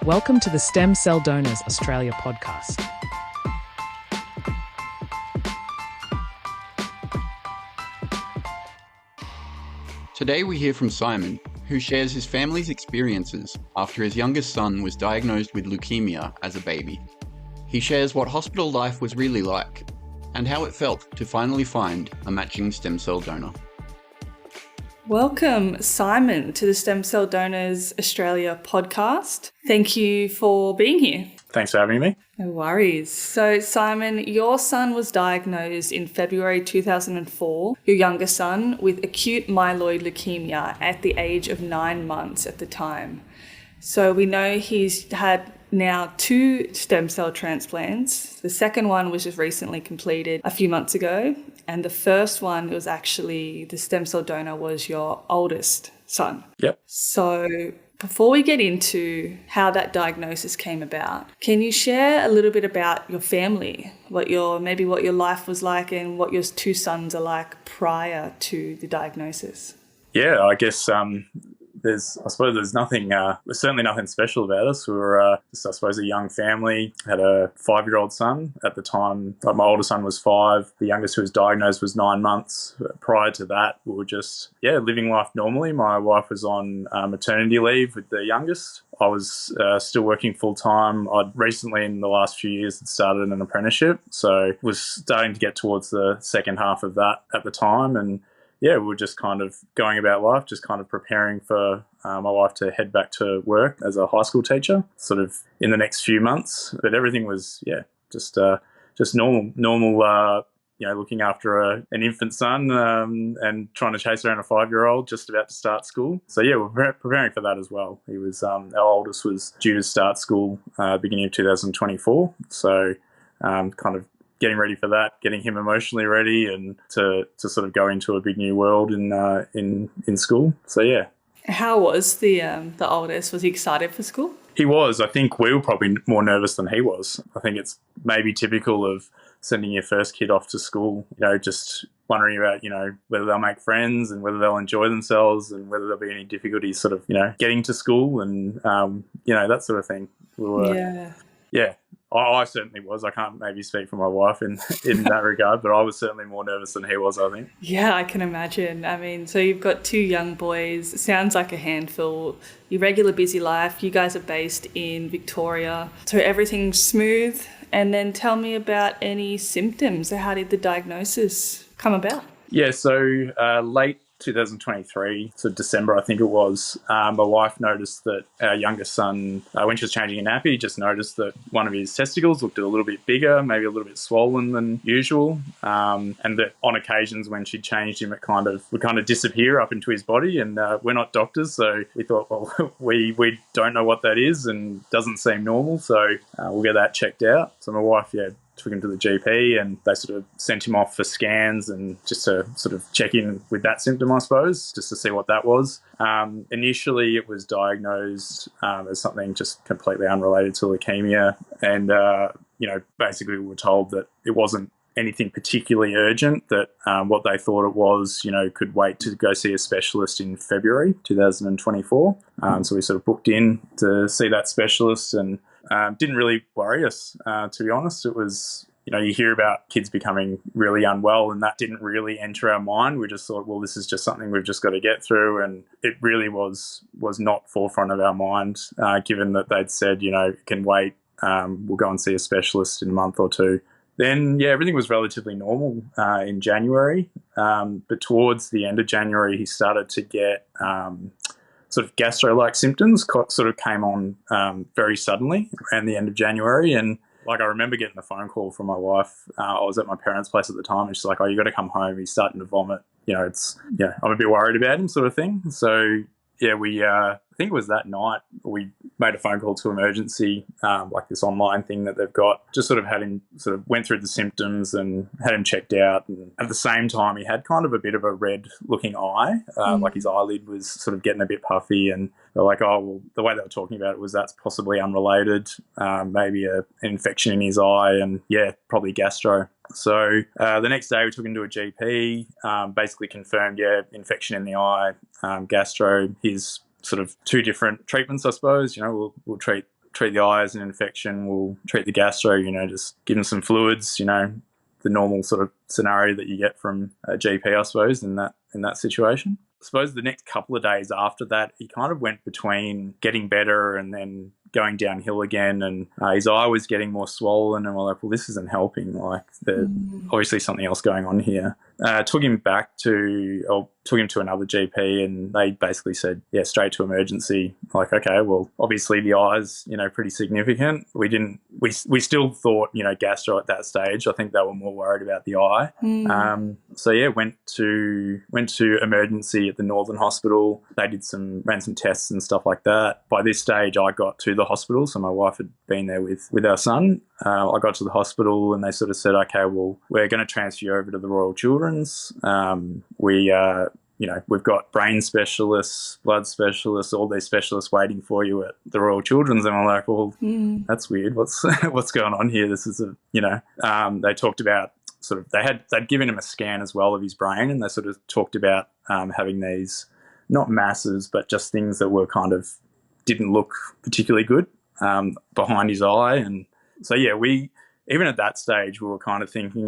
Welcome to the Stem Cell Donors Australia podcast. Today we hear from Simon, who shares his family's experiences after his youngest son was diagnosed with leukemia as a baby. He shares what hospital life was really like and how it felt to finally find a matching stem cell donor. Welcome, Simon, to the Stem Cell Donors Australia podcast. Thank you for being here. Thanks for having me. No worries. So, Simon, your son was diagnosed in February 2004, your youngest son, with acute myeloid leukemia at the age of 9 months at the time. So we know he's had now 2 stem cell transplants. The second one was just recently completed a few months ago. And the first one was actually, the stem cell donor was your oldest son. Yep. So before we get into how that diagnosis came about, can you share a little bit about your family, what your life was like and what your 2 sons are like prior to the diagnosis? Yeah, I guess there's certainly nothing special about us. We were just, I suppose, a young family. Had a 5-year-old son at the time. My older son was 5. The youngest who was diagnosed was 9 months. Prior to that, we were just, living life normally. My wife was on maternity leave with the youngest. I was still working full-time. I'd recently, in the last few years, had started an apprenticeship. So was starting to get towards the second half of that at the time. And we were just kind of going about life, just kind of preparing for my wife to head back to work as a high school teacher, sort of in the next few months. But everything was, just normal. Looking after an infant son and trying to chase around a 5-year-old just about to start school. So we're preparing for that as well. He was our oldest was due to start school beginning of 2024. So kind of getting ready for that, getting him emotionally ready and to sort of go into a big new world in school. So yeah. How was the oldest? Was he excited for school? He was. I think we were probably more nervous than he was. I think it's maybe typical of sending your first kid off to school, just wondering about, whether they'll make friends and whether they'll enjoy themselves and whether there'll be any difficulties sort of, getting to school and, that sort of thing. I certainly was. I can't maybe speak for my wife in that regard, but I was certainly more nervous than he was, I think. Yeah, I can imagine. I mean, so you've got 2 young boys. It sounds like a handful. Your regular busy life. You guys are based in Victoria. So everything's smooth. And then tell me about any symptoms. How did the diagnosis come about? Yeah, so late 2023, so December I think it was, my wife noticed that our youngest son, when she was changing a nappy, just noticed that one of his testicles looked a little bit bigger, maybe a little bit swollen than usual, and that on occasions when she changed him, it would kind of disappear up into his body. And we're not doctors, so we thought, well, we don't know what that is and doesn't seem normal, so we'll get that checked out. So my wife, took him to the GP and they sort of sent him off for scans and just to sort of check in with that symptom, I suppose, just to see what that was. Initially, it was diagnosed as something just completely unrelated to leukemia. And, basically we were told that it wasn't anything particularly urgent, that what they thought it was, could wait to go see a specialist in February 2024. So we sort of booked in to see that specialist and didn't really worry us, to be honest. It was, you hear about kids becoming really unwell and that didn't really enter our mind. We just thought, well, this is just something we've just got to get through. And it really was not forefront of our mind, given that they'd said, it can wait. We'll go and see a specialist in a month or 2. Then, everything was relatively normal in January. But towards the end of January, he started to get sort of gastro-like symptoms, sort of came on very suddenly around the end of January. And I remember getting a phone call from my wife. I was at my parents' place at the time and she's like, oh, you got to come home. He's starting to vomit. I'm a bit worried about him, sort of thing. So, we, I think it was that night, we made a phone call to emergency, like this online thing that they've got, just sort of had him went through the symptoms and had him checked out. And at the same time, he had kind of a bit of a red looking eye, like his eyelid was sort of getting a bit puffy. And they're like, oh, well, the way they were talking about it was that's possibly unrelated, maybe an infection in his eye and probably gastro. So the next day we took him to a GP, basically confirmed, infection in the eye, gastro. His sort of 2 different treatments, I suppose. We'll treat treat the eye as an infection. We'll treat the gastro, just give him some fluids, the normal sort of scenario that you get from a GP, I suppose, in that situation. I suppose the next couple of days after that, he kind of went between getting better and then going downhill again, and his eye was getting more swollen, and we're like, well, this isn't helping. Like, there's obviously something else going on here. Took him to another GP, and they basically said, yeah, straight to emergency. Like, okay, well, obviously the eye's, pretty significant. We still thought, gastro at that stage. I think they were more worried about the eye. So yeah, went to emergency at the Northern Hospital. They ran some tests and stuff like that. By this stage, I got to the hospital. So my wife had been there with our son. I got to the hospital and they sort of said, okay, well, we're going to transfer you over to the Royal Children's. We've got brain specialists, blood specialists, all these specialists waiting for you at the Royal Children's. And I'm like, well, that's weird. What's going on here? This is they talked about they'd given him a scan as well of his brain, and they sort of talked about having these, not masses, but just things that were kind of didn't look particularly good behind his eye. And so, yeah, even at that stage, we were kind of thinking,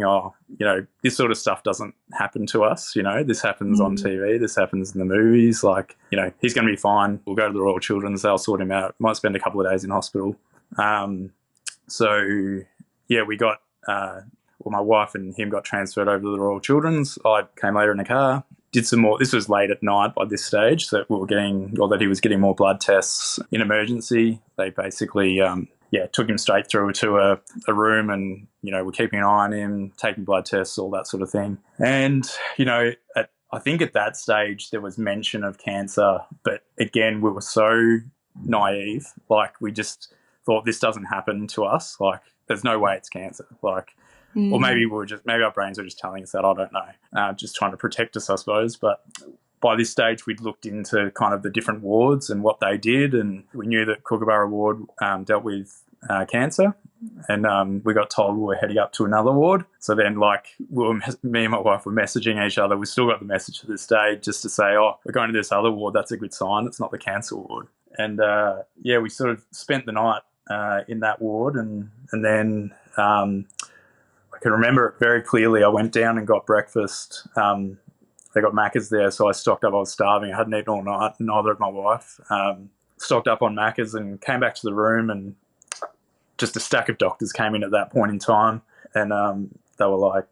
this sort of stuff doesn't happen to us. This happens on TV. This happens in the movies. Like, he's going to be fine. We'll go to the Royal Children's. They'll sort him out. Might spend a couple of days in hospital. So, yeah, we got, my wife and him got transferred over to the Royal Children's. I came later in a car. Did some more. This was late at night by this stage, so that he was getting more blood tests in emergency. They basically, took him straight through to a room, and we're keeping an eye on him, taking blood tests, all that sort of thing. And I think at that stage there was mention of cancer, but again we were so naive. Like, we just thought this doesn't happen to us. Like, there's no way it's cancer. Like. Or maybe maybe our brains were just telling us that. I don't know. Just trying to protect us, I suppose. But by this stage, we'd looked into kind of the different wards and what they did, and we knew that Kookaburra ward dealt with cancer, and we got told we were heading up to another ward. So then, me and my wife were messaging each other. We still got the message to this day, just to say, oh, we're going to this other ward. That's a good sign. It's not the cancer ward. And we sort of spent the night in that ward, and then. I can remember it very clearly. I went down and got breakfast. They got Macca's there, so I stocked up. I was starving. I hadn't eaten all night, neither of my wife. Stocked up on Macca's and came back to the room, and just a stack of doctors came in at that point in time, and they were like,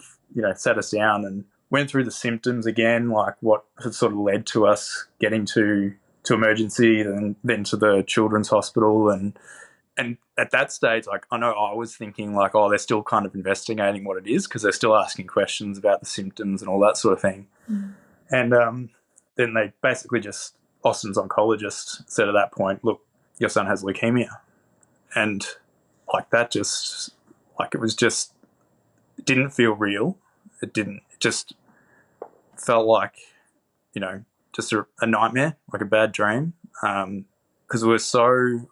sat us down and went through the symptoms again, like what had sort of led to us getting to emergency and then to the children's hospital. And at that stage, like, I know I was thinking, like, oh, they're still kind of investigating what it is, because they're still asking questions about the symptoms and all that sort of thing. And then they basically Austin's oncologist said at that point, look, your son has leukemia. And like that it didn't feel real. It just felt like, just a nightmare, like a bad dream. Because we were so...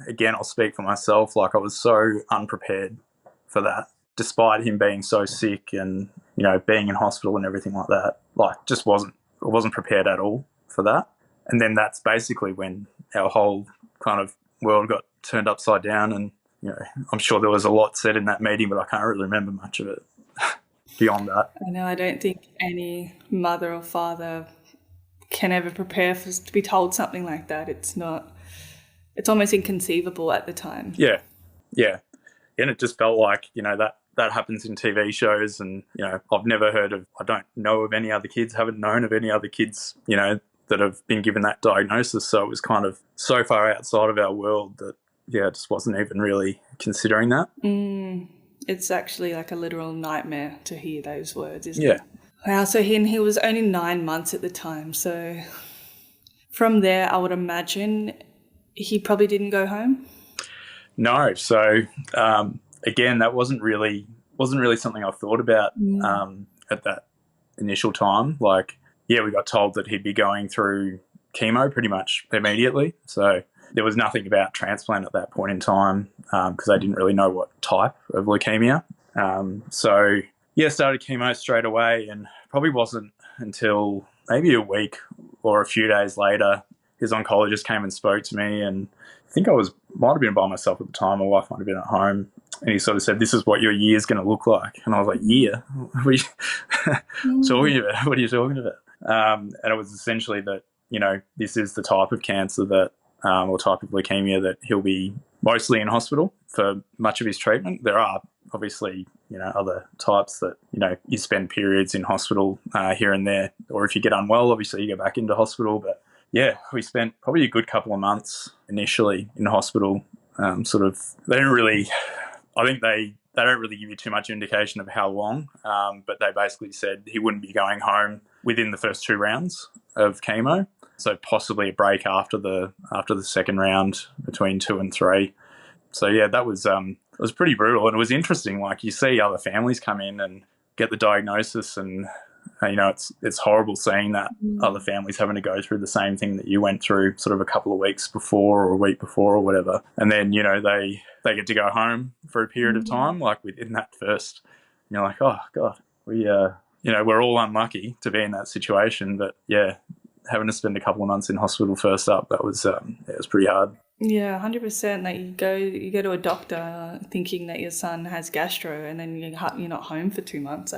Again, I'll speak for myself. Like, I was so unprepared for that, despite him being so sick and being in hospital and everything like that. Like, I wasn't prepared at all for that. And then that's basically when our whole kind of world got turned upside down. And I'm sure there was a lot said in that meeting, but I can't really remember much of it beyond that. I know. I don't think any mother or father can ever prepare to be told something like that. It's almost inconceivable at the time. Yeah. And it just felt like, that happens in TV shows, and, I've never I don't know of any other kids, haven't known of any other kids, that have been given that diagnosis. So it was kind of so far outside of our world that, I just wasn't even really considering that. It's actually like a literal nightmare to hear those words, isn't it? Wow, so he was only 9 months at the time. So from there, I would imagine... He probably didn't go home? No. So, again, that wasn't really something I thought about at that initial time. Like, we got told that he'd be going through chemo pretty much immediately. So there was nothing about transplant at that point in time, because I didn't really know what type of leukemia. Started chemo straight away, and probably wasn't until maybe a week or a few days later his oncologist came and spoke to me, and I think might have been by myself at the time. My wife might have been at home, and he sort of said, "This is what your year is going to look like." And I was like, "Year? What are you talking about? What are you talking about?" And it was essentially that, this is the type of cancer that, or type of leukemia that he'll be mostly in hospital for much of his treatment. There are obviously, other types that, you spend periods in hospital here and there, or if you get unwell, obviously you go back into hospital. But yeah, we spent probably a good couple of months initially in hospital. They don't really, I think they don't really give you too much indication of how long, but they basically said he wouldn't be going home within the first 2 rounds of chemo. So possibly a break after the second round between 2 and 3. So yeah, that was it was pretty brutal, and it was interesting. Like, you see other families come in and get the diagnosis, and it's horrible seeing that other families having to go through the same thing that you went through sort of a couple of weeks before or a week before or whatever, and then they get to go home for a period of time. Like, within that first, like, oh god, we're all unlucky to be in that situation, but yeah, having to spend a couple of months in hospital first up, that was it was pretty hard. Yeah, 100%. That you go to a doctor thinking that your son has gastro, and then you're not home for 2 months.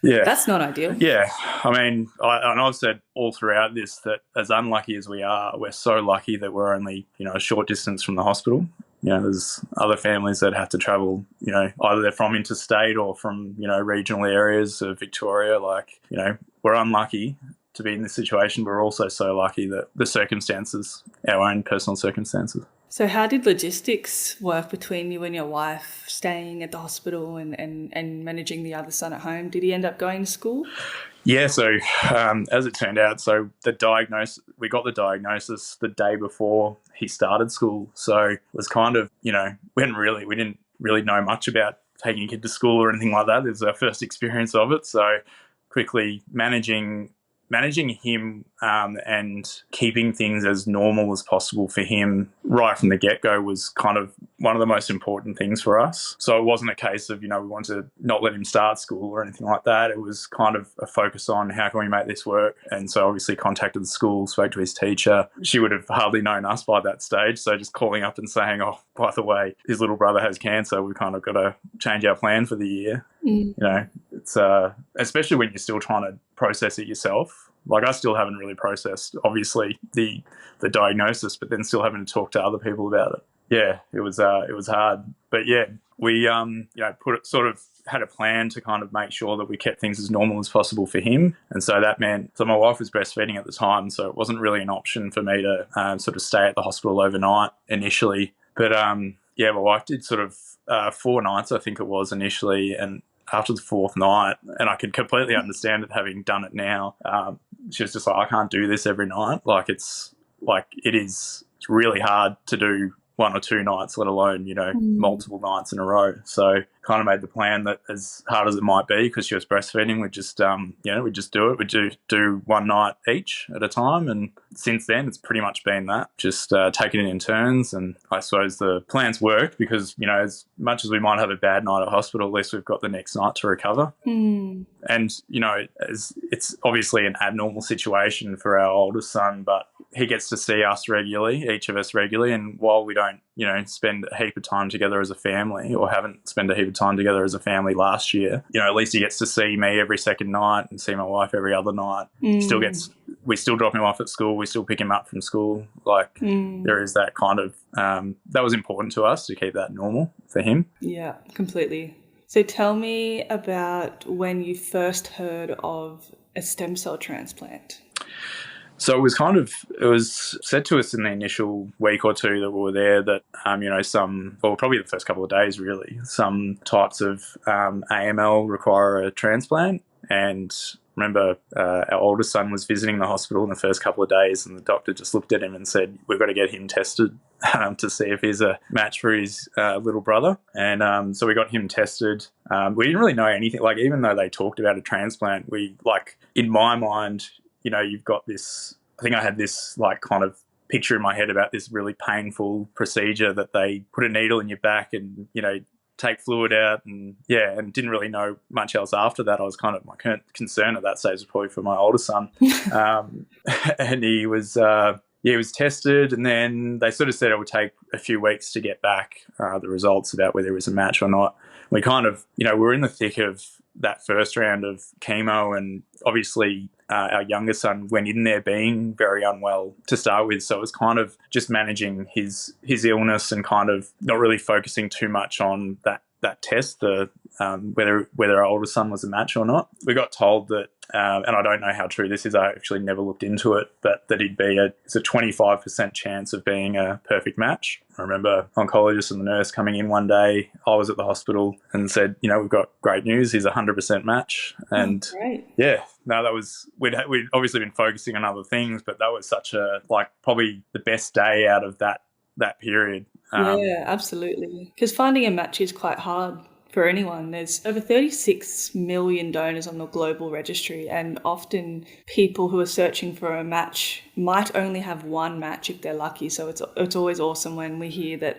Yeah, that's not ideal. Yeah, I mean, I've said all throughout this that as unlucky as we are, we're so lucky that we're only a short distance from the hospital. There's other families that have to travel, either they're from interstate or from regional areas of Victoria. Like, we're unlucky to be in this situation, but we're also so lucky that the circumstances, our own personal circumstances. So how did logistics work between you and your wife staying at the hospital and managing the other son at home? Did he end up going to school? Yeah, so as it turned out, we got the diagnosis the day before he started school. So it was kind of, we didn't really know much about taking a kid to school or anything like that. It was our first experience of it. So quickly managing him and keeping things as normal as possible for him right from the get-go was kind of one of the most important things for us. So it wasn't a case of, we wanted to not let him start school or anything like that. It was kind of a focus on how can we make this work. And so obviously contacted the school, spoke to his teacher. She would have hardly known us by that stage. So just calling up and saying, oh, by the way, his little brother has cancer. We've kind of got to change our plan for the year. It's especially when you're still trying to process it yourself. Like, I still haven't really processed, obviously, the diagnosis, but then still having to talk to other people about it. Yeah, it was hard. But yeah, we had a plan to kind of make sure that we kept things as normal as possible for him. And so that meant, so my wife was breastfeeding at the time, so it wasn't really an option for me to sort of stay at the hospital overnight initially. But yeah, my wife did sort of 4 nights, I think it was initially, and after the 4th night, and I can completely understand it having done it now, she was just like, I can't do this every night. It's really hard to do 1 or 2 nights, let alone, multiple nights in a row. So kind of made the plan that as hard as it might be, because she was breastfeeding, we'd just do it. We'd do 1 night each at a time. And since then, it's pretty much been that, just taking it in turns. And I suppose the plans worked because, as much as we might have a bad night at hospital, at least we've got the next night to recover. And, it's obviously an abnormal situation for our oldest son, but he gets to see us regularly, each of us regularly. And while we don't, spend a heap of time together as a family, or haven't spent a heap of time together as a family last year, at least he gets to see me every second night and see my wife every other night. We still drop him off at school. We still pick him up from school. There is that kind of, that was important to us to keep that normal for him. Yeah, completely. So tell me about when you first heard of a stem cell transplant. So it was said to us in the initial week or 2 that we were there that, probably the first couple of days really, some types of AML require a transplant. And remember, our oldest son was visiting the hospital in the first couple of days, and the doctor just looked at him and said, we've got to get him tested to see if he's a match for his little brother. And so we got him tested. We didn't really know anything. Even though they talked about a transplant, in my mind, you've got this, I think I had this kind of picture in my head about this really painful procedure that they put a needle in your back and, take fluid out and didn't really know much else after that. I was kind of, my concern at that stage was probably for my older son. And he was, he was tested, and then they sort of said it would take a few weeks to get back the results about whether it was a match or not. We kind of, we were in the thick of that first round of chemo, and obviously our younger son went in there being very unwell to start with, so it was kind of just managing his illness and kind of not really focusing too much on that test, whether our older son was a match or not. We got told that, and I don't know how true this is, I actually never looked into it, but that it's a 25% chance of being a perfect match. I remember oncologist and the nurse coming in one day, I was at the hospital, and said, we've got great news, he's a 100% match. And yeah, no, we'd obviously been focusing on other things, but that was such probably the best day out of that period. Yeah, absolutely. Because finding a match is quite hard for anyone. There's over 36 million donors on the global registry, and often people who are searching for a match might only have one match if they're lucky. So it's always awesome when we hear that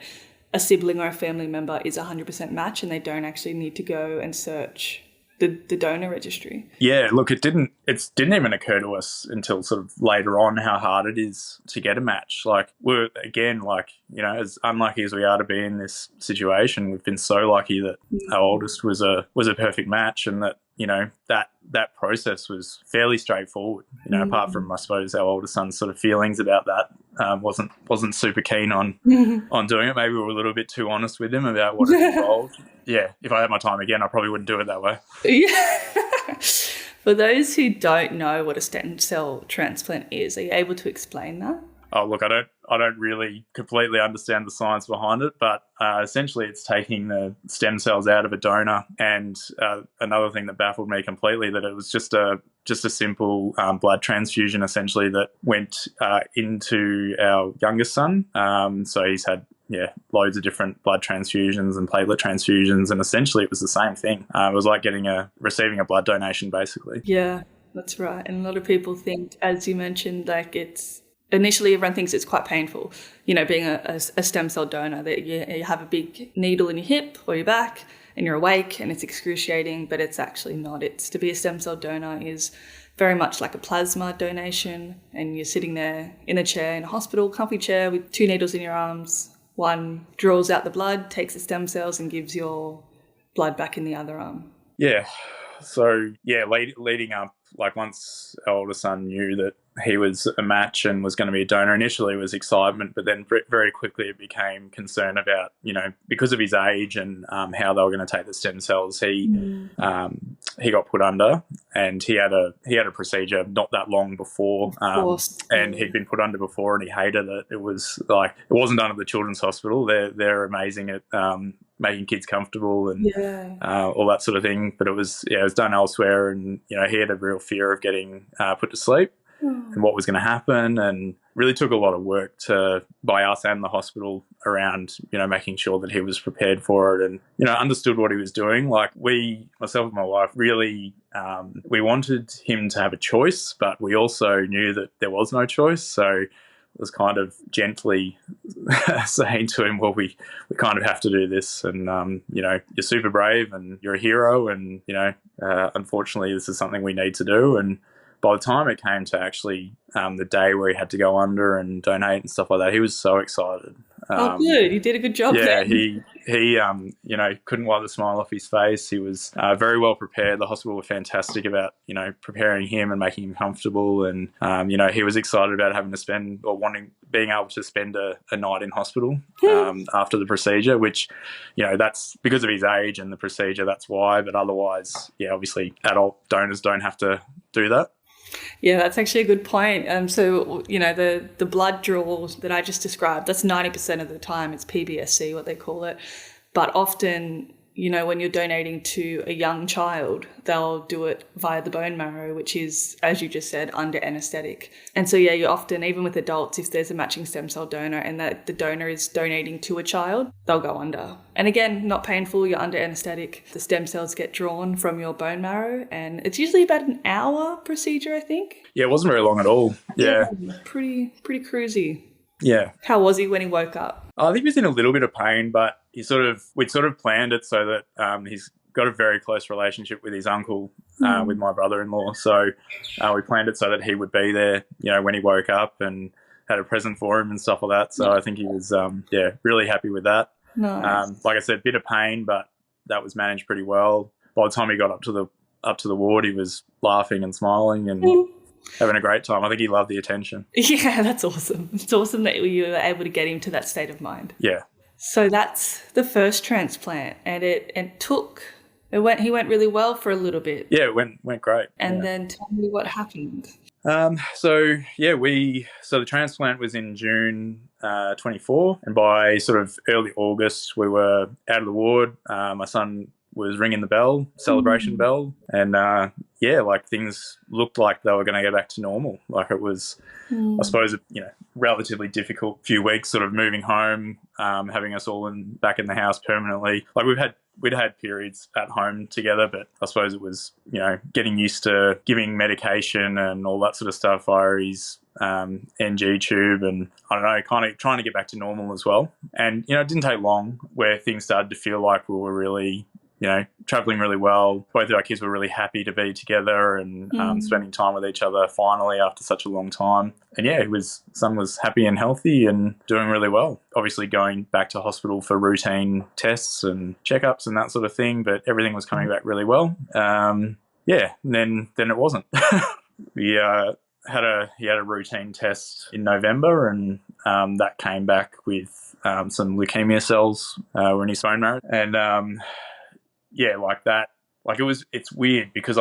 a sibling or a family member is a 100% match and they don't actually need to go and search the donor registry. Yeah, look, it didn't even occur to us until sort of later on how hard it is to get a match. We're, again, as unlucky as we are to be in this situation, we've been so lucky that our oldest was a perfect match, and that that process was fairly straightforward. Apart from, I suppose, our older son's sort of feelings about that, wasn't super keen on doing it. Maybe we were a little bit too honest with him about what it involved. Yeah, if I had my time again, I probably wouldn't do it that way. Yeah. For those who don't know what a stem cell transplant is, are you able to explain that? Oh, look, I don't really completely understand the science behind it, but essentially it's taking the stem cells out of a donor. And another thing that baffled me completely, that it was just a simple blood transfusion essentially that went into our youngest son. So he's had loads of different blood transfusions and platelet transfusions, and essentially it was the same thing. It was like receiving a blood donation, basically. Yeah, that's right. And a lot of people think, as you mentioned, initially everyone thinks it's quite painful, being a stem cell donor, that you have a big needle in your hip or your back and you're awake and it's excruciating, but it's actually not. To be a stem cell donor is very much like a plasma donation, and you're sitting there in a chair in a hospital, comfy chair with 2 needles in your arms. One draws out the blood, takes the stem cells and gives your blood back in the other arm. Yeah. So, leading up, once our older son knew that he was a match and was going to be a donor, initially it was excitement, but then very quickly it became concern about, because of his age and how they were going to take the stem cells, he got put under, and he had a procedure not that long before, and he'd been put under before and he hated it. It was it wasn't done at the Children's Hospital. They're amazing at making kids comfortable and all that sort of thing, but it was done elsewhere, and he had a real fear of getting put to sleep and what was going to happen, and really took a lot of work by us and the hospital around making sure that he was prepared for it and understood what he was doing. Myself and my wife, really we wanted him to have a choice, but we also knew that there was no choice, so was kind of gently saying to him, well, we kind of have to do this, and you're super brave and you're a hero, and unfortunately this is something we need to do. And by the time it came to actually the day where he had to go under and donate and stuff like that, he was so excited. Good. You did a good job there. He couldn't wipe the smile off his face. He was very well prepared. The hospital were fantastic about, preparing him and making him comfortable. And, he was excited about being able to spend a night in hospital after the procedure, which, that's because of his age and the procedure, that's why. But otherwise, obviously adult donors don't have to do that. Yeah, that's actually a good point. So, the blood draw that I just described, that's 90% of the time it's PBSC, what they call it. But often, when you're donating to a young child, they'll do it via the bone marrow, which is, as you just said, under anaesthetic. And so, you often, even with adults, if there's a matching stem cell donor and that the donor is donating to a child, they'll go under. And again, not painful, you're under anaesthetic. The stem cells get drawn from your bone marrow, and it's usually about an hour procedure, I think. Yeah, it wasn't very long at all. Yeah. Pretty cruisy. Yeah. How was he when he woke up? I think he was in a little bit of pain, but we'd sort of planned it so that he's got a very close relationship with his uncle, with my brother-in-law. So we planned it so that he would be there, when he woke up, and had a present for him and stuff like that. So I think he was, really happy with that. Nice. Like I said, bit of pain, but that was managed pretty well. By the time he got up to the ward, he was laughing and smiling and having a great time. I think he loved the attention. Yeah, that's awesome. It's awesome that you were able to get him to that state of mind. Yeah. So that's the first transplant, and he went really well for a little bit. Yeah, it went great. And then tell me what happened. So the transplant was in June 24, and by sort of early August we were out of the ward. My son was ringing the celebration bell, and things looked like they were going to go back to normal. Like it was, I suppose, relatively difficult few weeks, sort of moving home, having us all back in the house permanently. Like we'd had periods at home together, but I suppose it was, getting used to giving medication and all that sort of stuff via his NG tube, and I don't know, kind of trying to get back to normal as well. And, it didn't take long where things started to feel like we were really, traveling really well. Both of our kids were really happy to be together and spending time with each other finally after such a long time. And son was happy and healthy and doing really well. Obviously going back to hospital for routine tests and checkups and that sort of thing, but everything was coming back really well. And then it wasn't. He had a routine test in November, and that came back with some leukemia cells were in his bone marrow. And it's weird because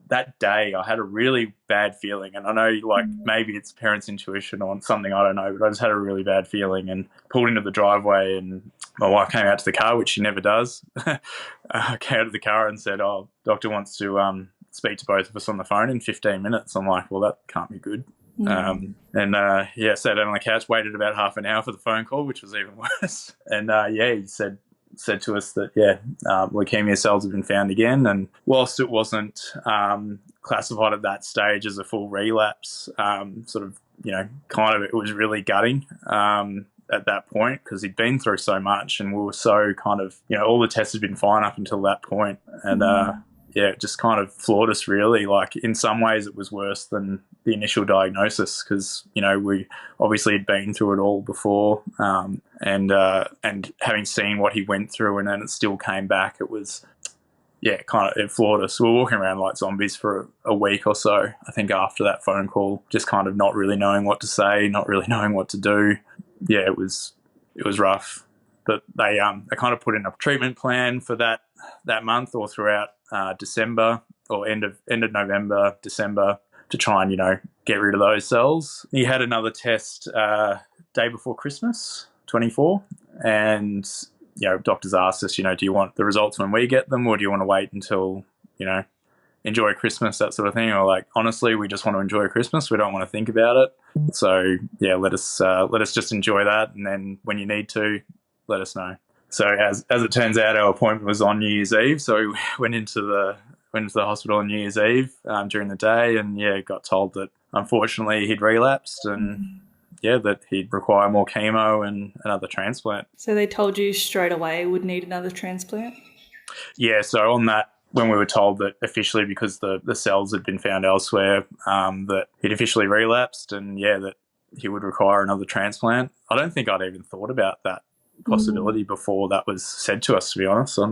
that day I had a really bad feeling, and I know maybe it's parents' intuition or something, I don't know, but I just had a really bad feeling and pulled into the driveway, and my wife came out to the car, which she never does. Came out of the car and said, "Oh, doctor wants to speak to both of us on the phone in 15 minutes. I'm like, well, that can't be good. Sat down on the couch, waited about half an hour for the phone call, which was even worse. And he said to us that leukemia cells have been found again, and whilst it wasn't classified at that stage as a full relapse, it was really gutting at that point because he'd been through so much, and we were so all the tests had been fine up until that point, and it just kind of floored us really. Like in some ways it was worse than the initial diagnosis because, we obviously had been through it all before, and having seen what he went through and then it still came back, it was, it floored us. We were walking around like zombies for a week or so, I think, after that phone call, just kind of not really knowing what to say, not really knowing what to do. Yeah, it was rough. But they kind of put in a treatment plan for that month or throughout December or end of November, December, to try and, get rid of those cells. He had another test day before Christmas, 24, and, doctors asked us, do you want the results when we get them, or do you want to wait until, enjoy Christmas, that sort of thing? Or like, honestly, we just want to enjoy Christmas. We don't want to think about it. So, let us just enjoy that, and then when you need to, let us know. So as it turns out, our appointment was on New Year's Eve. So we went into the hospital on New Year's Eve during the day, and got told that unfortunately he'd relapsed, and that he'd require more chemo and another transplant. So they told you straight away would need another transplant? Yeah. So on that, when we were told that officially, because the cells had been found elsewhere, that he'd officially relapsed, and that he would require another transplant. I don't think I'd even thought about that possibility before that was said to us, to be honest. I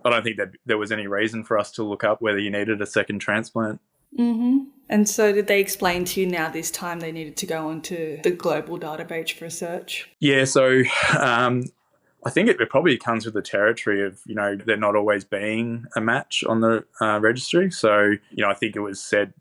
don't think that there was any reason for us to look up whether you needed a second transplant. And so did they explain to you now this time they needed to go onto the global database for a search? So I think it probably comes with the territory of, there not always being a match on the registry. So, I think it was said,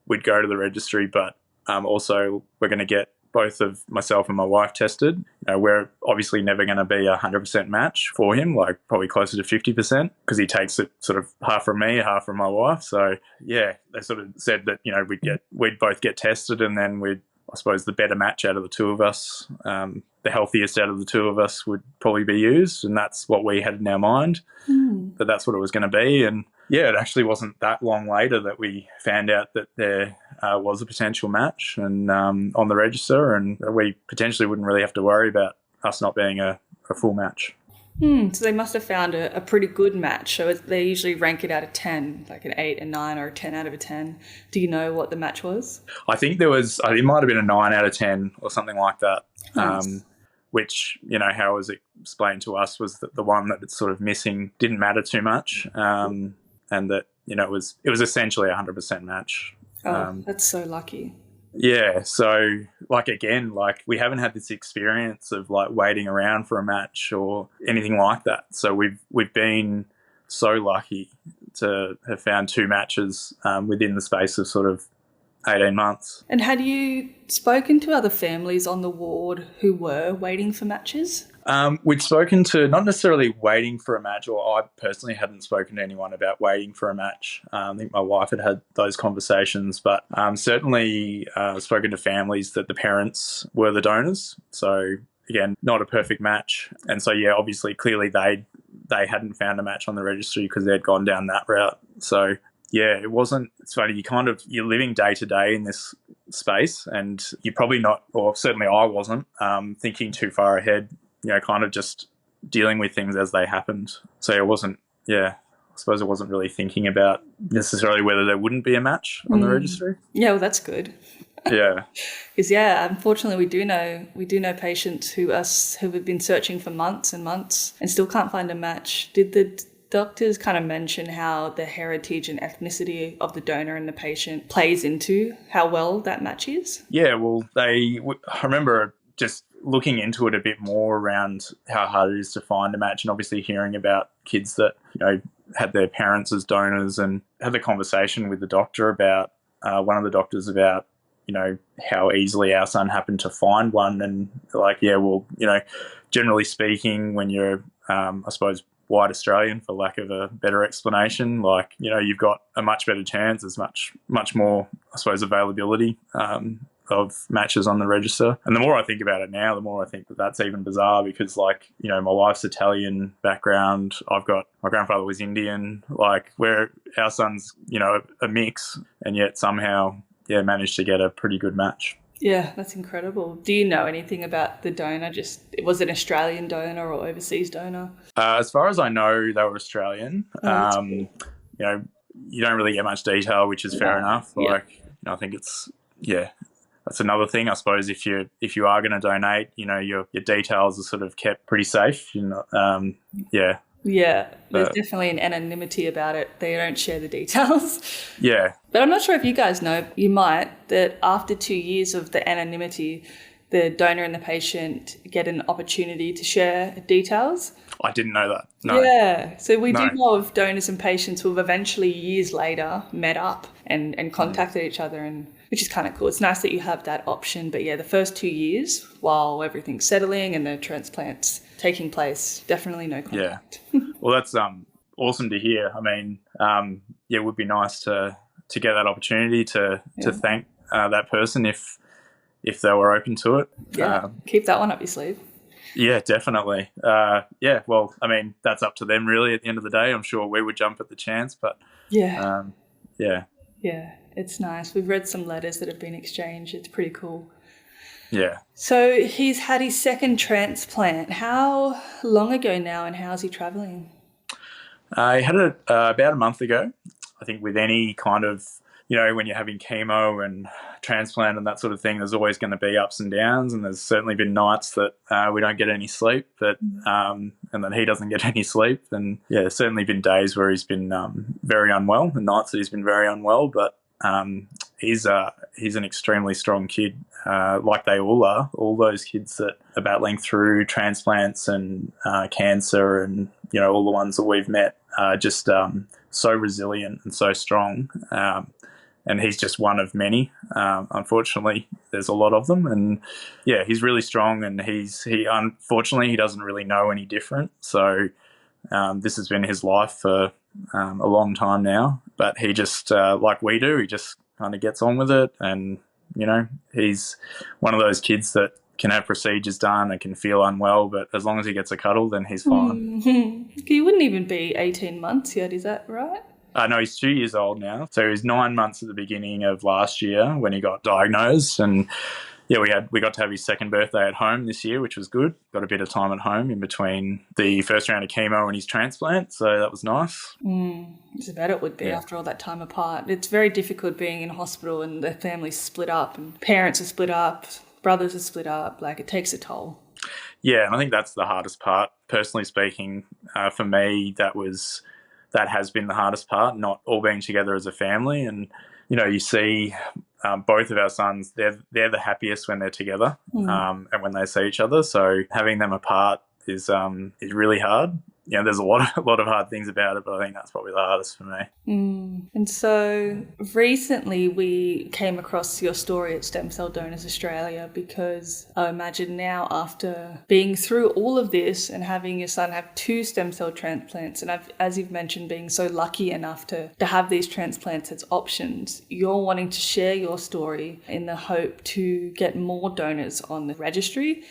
we'd go to the registry, but also we're going to get both of myself and my wife tested. We're obviously never going to be 100% match for him, like probably closer to 50%, because he takes it sort of half from me, half from my wife. So they sort of said that, we'd both get tested, and then I suppose the better match out of the two of us, the healthiest out of the two of us would probably be used. And that's what we had in our mind, that that's what it was going to be. And it actually wasn't that long later that we found out that there was a potential match and on the register, and we potentially wouldn't really have to worry about us not being a full match. So they must have found a pretty good match. So they usually rank it out of 10, like an 8, a 9, or a 10 out of a 10. Do you know what the match was? I think it might have been a 9 out of 10 or something like that. Nice. Which, how it was explained to us was that the one that it's sort of missing didn't matter too much, and that, it was essentially a 100% match. That's so lucky. Yeah, so again, we haven't had this experience of waiting around for a match or anything like that. So we've been so lucky to have found 2 matches within the space of sort of 18 months. And had you spoken to other families on the ward who were waiting for matches? We'd spoken to, not necessarily waiting for a match, or I personally hadn't spoken to anyone about waiting for a match. I think my wife had those conversations, but certainly spoken to families that the parents were the donors. So again, not a perfect match. And so, yeah, obviously, clearly they hadn't found a match on the registry because they'd gone down that route. So yeah, it's funny, you're living day to day in this space, and you're probably not, or certainly I wasn't, thinking too far ahead, kind of just dealing with things as they happened. So I suppose I wasn't really thinking about necessarily whether there wouldn't be a match on the registry. Yeah, well, that's good. Yeah. Because, unfortunately we do know patients who have been searching for months and months and still can't find a match. Did the doctors kind of mention how the heritage and ethnicity of the donor and the patient plays into how well that match is? Yeah, well, I remember just looking into it a bit more around how hard it is to find a match, and obviously hearing about kids that, had their parents as donors, and had the conversation with the doctor about, one of the doctors about, how easily our son happened to find one. And generally speaking, when you're, I suppose, white Australian, for lack of a better explanation, you've got a much better chance. There's much more, I suppose, availability of matches on the register. And the more I think about it now, the more I think that that's even bizarre, because my wife's Italian background, I've got, my grandfather was Indian, where our son's, a mix, and yet somehow, managed to get a pretty good match. Yeah, that's incredible. Do you know anything about the donor? Was it an Australian donor or overseas donor? As far as I know, they were Australian. You don't really get much detail, which is fair enough. I think that's another thing. I suppose if you are going to donate, your details are sort of kept pretty safe. Yeah, there's definitely an anonymity about it. They don't share the details. Yeah. But I'm not sure if you guys know, you might, that after 2 years of the anonymity, the donor and the patient get an opportunity to share details. I didn't know that. No. Yeah. So we do know of donors and patients who have eventually years later met up and contacted each other, and which is kind of cool. It's nice that you have that option. But yeah, the first 2 years, while everything's settling and the transplant's taking place, definitely no contact. Yeah. Well, that's awesome to hear. I mean, it would be nice to get that opportunity to thank that person if they were open to it. Yeah, keep that one up your sleeve. Yeah, definitely. Well, I mean, that's up to them really at the end of the day. I'm sure we would jump at the chance, but yeah, it's nice. We've read some letters that have been exchanged. It's pretty cool. Yeah. So he's had his second transplant. How long ago now, and how's he travelling? He had it about a month ago. I think with any kind of, when you're having chemo and transplant and that sort of thing, there's always going to be ups and downs, and there's certainly been nights that we don't get any sleep, and then he doesn't get any sleep. And yeah, there's certainly been days where he's been very unwell, and nights that he's been very unwell, but he's an extremely strong kid, like they all are. All those kids that are battling through transplants and cancer, and all the ones that we've met are just so resilient and so strong. And he's just one of many. Unfortunately, there's a lot of them, and yeah, he's really strong. And he unfortunately he doesn't really know any different. So this has been his life for a long time now. But he just like we do, he just kind of gets on with it. And he's one of those kids that can have procedures done and can feel unwell, but as long as he gets a cuddle, then he's fine. He wouldn't even be 18 months yet, is that right? No, he's 2 years old now. So he was 9 months at the beginning of last year when he got diagnosed. And Yeah, we got to have his second birthday at home this year, which was good. Got a bit of time at home in between the first round of chemo and his transplant, so that was nice. It's a bet it would be after all that time apart. It's very difficult being in hospital and the family's split up and parents are split up, brothers are split up. Like, it takes a toll. Yeah, and I think that's the hardest part. Personally speaking, for me, that has been the hardest part, not all being together as a family. And, you know, you see both of our sons, they're the happiest when they're together and when they see each other. So having them apart is really hard. You know, there's a lot of hard things about it, but I think that's probably the hardest for me. And so recently we came across your story at Stem Cell Donors Australia because I imagine now, after being through all of this and having your son have 2 stem cell transplants, and as you've mentioned, being so lucky enough to have these transplants as options, you're wanting to share your story in the hope to get more donors on the registry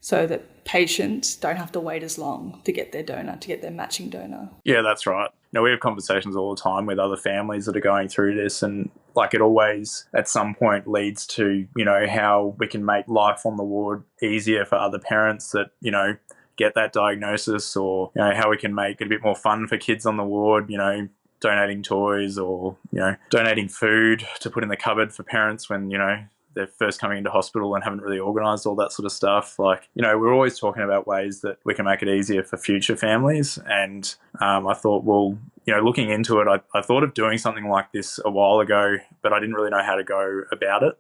so that patients don't have to wait as long to get their donor, to get their matching donor. Yeah, that's right. You know, we have conversations all the time with other families that are going through this, and like, it always at some point leads to, you know, how we can make life on the ward easier for other parents that, you know, get that diagnosis, or, you know, how we can make it a bit more fun for kids on the ward, you know, donating toys or, you know, donating food to put in the cupboard for parents when, you know, they're first coming into hospital and haven't really organised all that sort of stuff. Like, you know, we're always talking about ways that we can make it easier for future families. And I thought, well, you know, looking into it, I thought of doing something like this a while ago, but I didn't really know how to go about it,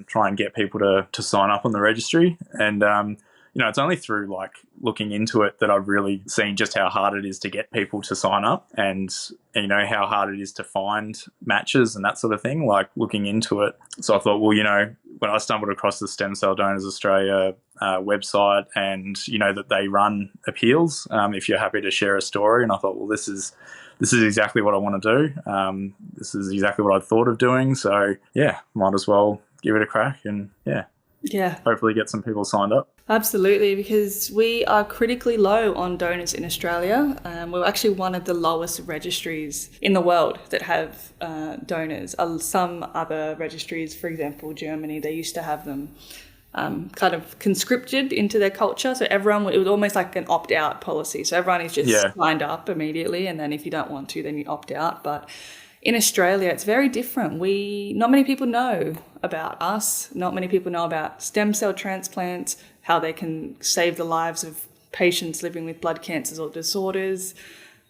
try and get people to sign up on the registry. And, you know, it's only through like looking into it that I've really seen just how hard it is to get people to sign up, and you know, how hard it is to find matches and that sort of thing, like looking into it. So I thought, well, you know, when I stumbled across the Stem Cell Donors Australia website, and, you know, that they run appeals if you're happy to share a story. And I thought, well, this is exactly what I want to do. This is exactly what I thought of doing. So yeah, might as well give it a crack and hopefully get some people signed up. Absolutely, because we are critically low on donors in Australia. We're actually one of the lowest registries in the world that have donors. Some other registries, for example, Germany, they used to have them kind of conscripted into their culture. So everyone, it was almost like an opt-out policy. So everyone is just signed up immediately, and then if you don't want to, then you opt out. But in Australia, it's very different. Not many people know about us. Not many people know about stem cell transplants, how they can save the lives of patients living with blood cancers or disorders.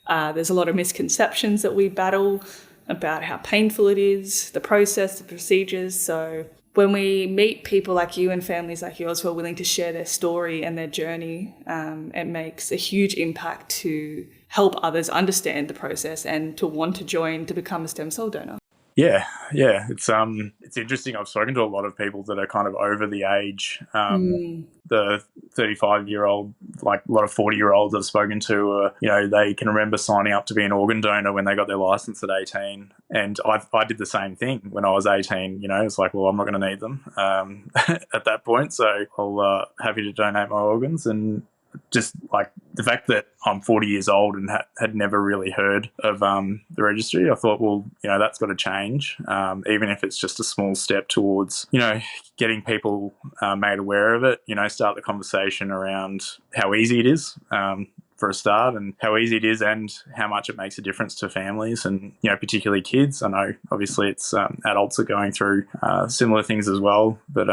There's a lot of misconceptions that we battle about how painful it is, the process, the procedures. So when we meet people like you and families like yours who are willing to share their story and their journey, it makes a huge impact to help others understand the process and to want to join to become a stem cell donor. Yeah, it's interesting. I've spoken to a lot of people that are kind of over the age, the 35-year-old, like a lot of 40-year-olds I've spoken to, you know, they can remember signing up to be an organ donor when they got their license at 18. And I did the same thing when I was 18. You know, it's like, well, I'm not going to need them at that point, so I'll happy to donate my organs. And just like the fact that I'm 40 years old and had never really heard of the registry, I thought, well, you know, that's got to change, even if it's just a small step towards, you know, getting people made aware of it, you know, start the conversation around how easy it is for a start, and how easy it is and how much it makes a difference to families and, you know, particularly kids. I know obviously it's adults are going through similar things as well, but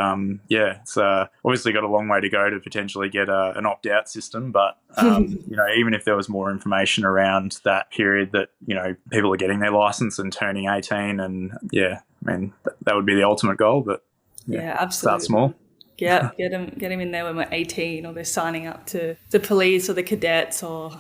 it's obviously got a long way to go to potentially get an opt-out system, but you know, even if there was more information around that period that, you know, people are getting their license and turning 18, and I mean, that would be the ultimate goal, but absolutely. Start small. Yeah, get them in there when we're 18, or they're signing up to the police or the cadets, or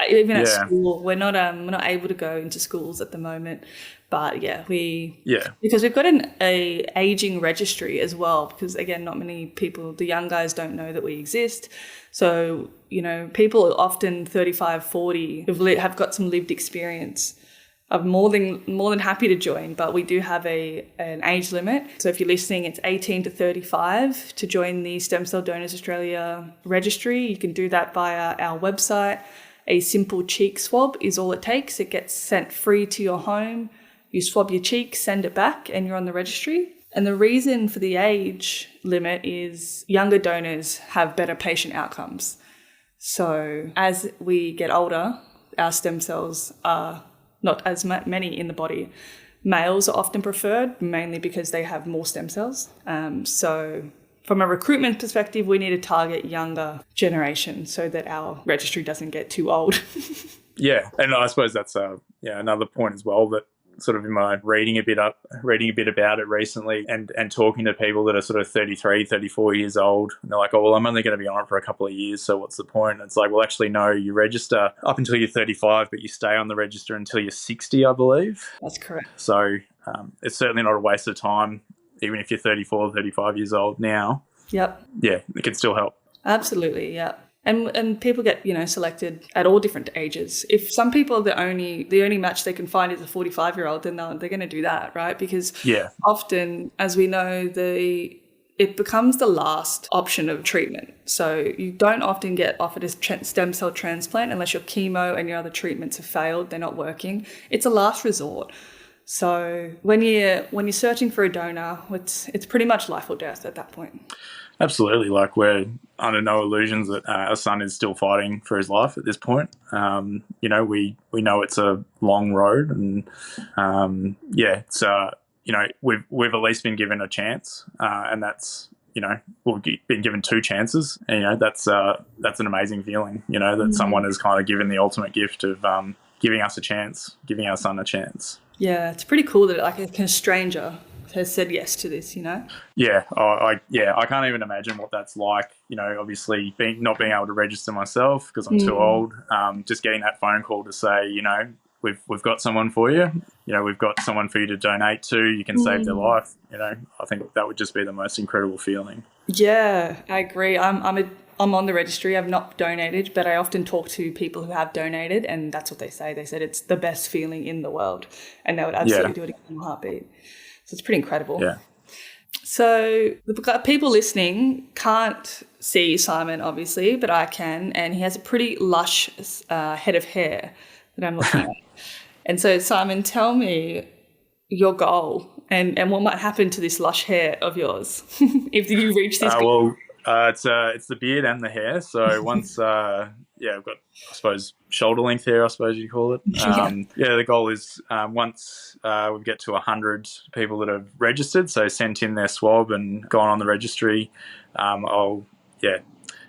even at school. We're not able to go into schools at the moment, but because we've got a aging registry as well. Because again, not many people, the young guys, don't know that we exist. So, you know, people often 35, 40 have got some lived experience. I'm more than happy to join, but we do have an age limit. So if you're listening, it's 18 to 35 to join the Stem Cell Donors Australia registry. You can do that via our website. A simple cheek swab is all it takes. It gets sent free to your home. You swab your cheek, send it back, and you're on the registry. And the reason for the age limit is younger donors have better patient outcomes. So as we get older, our stem cells are not as many in the body. Males are often preferred, mainly because they have more stem cells. So from a recruitment perspective, we need to target younger generation so that our registry doesn't get too old. Yeah, and I suppose that's another point as well, that sort of in my reading a bit about it recently and talking to people that are sort of 33, 34 years old, and they're like, oh, well, I'm only going to be on it for a couple of years, so what's the point? And it's like, well, actually, no, you register up until you're 35, but you stay on the register until you're 60, I believe. That's correct. So it's certainly not a waste of time, even if you're 34 or 35 years old now. Yep. Yeah, it can still help. Absolutely, yeah. And people get, selected at all different ages. If some people, the only match they can find is a 45-year-old, then they're going to do that, right? Because often, as we know, it becomes the last option of treatment. So you don't often get offered a stem cell transplant unless your chemo and your other treatments have failed, they're not working. It's a last resort. So when you're searching for a donor, it's pretty much life or death at that point. Absolutely. Like, we're under no illusions that our son is still fighting for his life at this point. We know it's a long road, and it's we've at least been given a chance, and that's we've been given 2 chances, and that's an amazing feeling. That someone has kind of given the ultimate gift of giving us a chance, giving our son a chance. Yeah, it's pretty cool that a stranger has said yes to this, Yeah, I can't even imagine what that's like. Obviously not being able to register myself because I'm too old. Just getting that phone call to say, we've got someone for you. We've got someone for you to donate to. You can save their life. I think that would just be the most incredible feeling. Yeah, I agree. I'm on the registry. I've not donated, but I often talk to people who have donated, and that's what they say. They said it's the best feeling in the world, and they would absolutely do it in a heartbeat. So it's pretty incredible. Yeah. So the people listening can't see Simon, obviously, but I can, and he has a pretty lush head of hair that I'm looking at. And so, Simon, tell me your goal and what might happen to this lush hair of yours if you reach this goal. It's the beard and the hair. So once, I've got, I suppose, shoulder length hair, I suppose you'd call it. The goal is once we get to 100 people that have registered, so sent in their swab and gone on the registry, I'll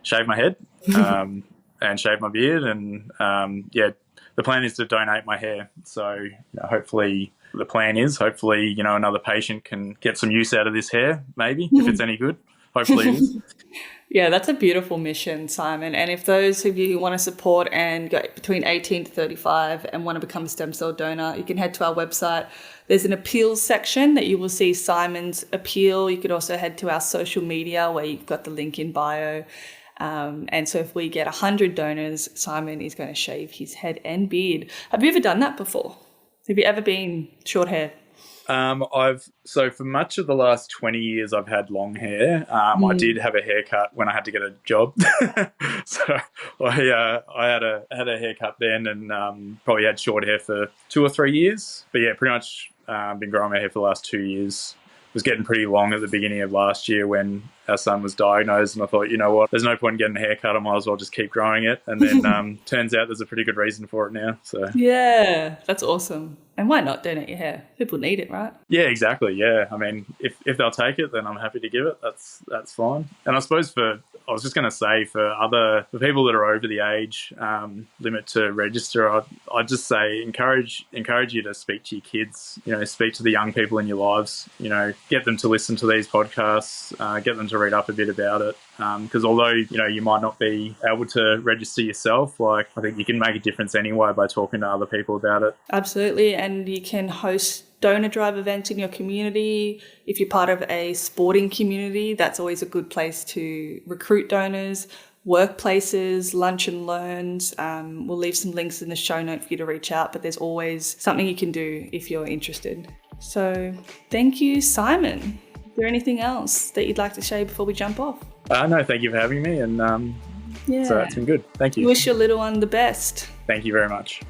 shave my head and shave my beard, and the plan is to donate my hair. So hopefully another patient can get some use out of this hair, maybe, if it's any good. Hopefully it is. Yeah, that's a beautiful mission, Simon. And if those of you who want to support and go between 18 to 35 and want to become a stem cell donor, you can head to our website. There's an appeals section that you will see Simon's appeal. You could also head to our social media where you've got the link in bio. And so if we get 100 donors, Simon is going to shave his head and beard. Have you ever done that before? Have you ever been short hair? So for much of the last 20 years, I've had long hair. I did have a haircut when I had to get a job. So I had a haircut then, and probably had short hair for 2 or 3 years. But yeah, pretty much been growing my hair for the last 2 years. It was getting pretty long at the beginning of last year when our son was diagnosed, and I thought, you know what, there's no point in getting a haircut, I might as well just keep growing it. And then turns out there's a pretty good reason for it now. So yeah, that's awesome. And why not donate your hair? People need it, right? Yeah, exactly. Yeah, I mean, if they'll take it, then I'm happy to give it. That's fine. And I suppose I was just going to say for people that are over the age limit to register, I'd just say encourage you to speak to your kids. Speak to the young people in your lives. Get them to listen to these podcasts. Get them to read up a bit about it. Because although you might not be able to register yourself, I think you can make a difference anyway by talking to other people about it. Absolutely, and you can host donor drive events in your community. If you're part of a sporting community, that's always a good place to recruit donors. Workplaces, lunch and learns. We'll leave some links in the show note for you to reach out, but there's always something you can do if you're interested. So thank you, Simon. Is there anything else that you'd like to say before we jump off? No, thank you for having me, and so that's been good. Thank you. Wish your little one the best. Thank you very much.